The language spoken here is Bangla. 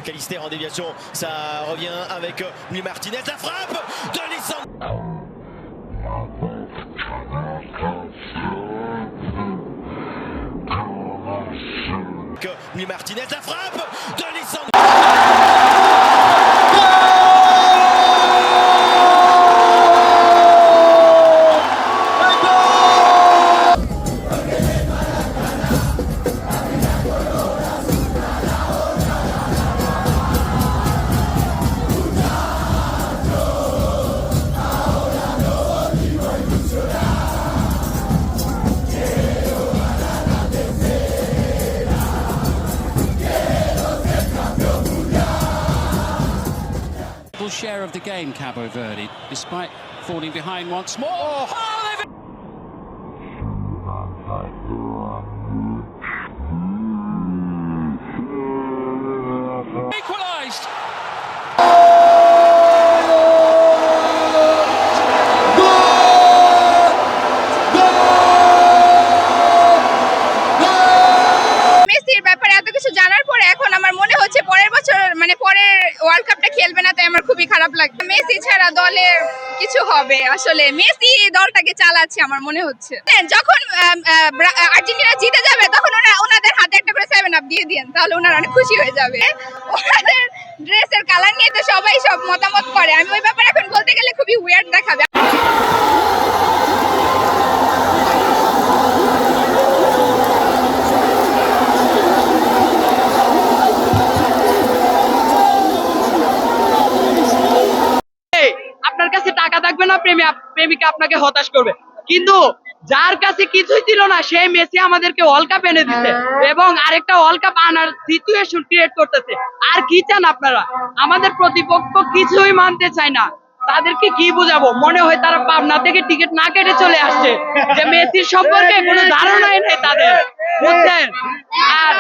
Calister en déviation, ça revient avec Louis Martinez, la frappe de Lisandro. Louis Martinez, la frappe de Lisandro. Share of the game, Cabo Verde, despite falling behind once more. Oh, they've equalised. মেসির ব্যাপারে এত কিছু জানার পরে এখন আমার মনে হচ্ছে পরের বছর মানে পরের ওয়ার্ল্ড কাপটা খেলবে না, তাই আমার খুবই খারাপ লাগবে। মেসি ছাড়া দলের কিছু হবে, আসলে মেসি দলটাকে চালাচ্ছে আমার মনে হচ্ছে। যখন আর্জেন্টিনা জিতে যাবে তখন ওনাদের হাতে একটা করে 7 আপ দিয়ে দিন, তাহলে ওনারা অনেক খুশি হয়ে যাবে। ওনাদের ড্রেসের কালার নিয়ে তো সবাই সব মতামত করে, আমি ওই ব্যাপারে এখন বলতে গেলে খুবই উইয়ার্ড দেখাবে। আপনার কাছে টাকা থাকবে না, প্রেমিকা আপনাকে হতাশ করবে, কিন্তু যার কাছে কিছুই ছিল না সেই মেসি আমাদেরকে ওয়ার্ল্ড কাপ এনে দিচ্ছে এবং আরেকটা ওয়ার্ল্ড কাপ আনার সিচুয়েশন ক্রিয়েট করতেছে। আর কি চান আপনারা? আমাদের প্রতিপক্ষ কিছুই মানতে চায় না, তাদেরকে কি বুঝাবো? মনে হয় তারা পাবনা থেকে টিকিট না কেটে চলে আসছে, যে মেসির সম্পর্কে কোনো ধারণাই নেই তাদের, বুঝছেন? আর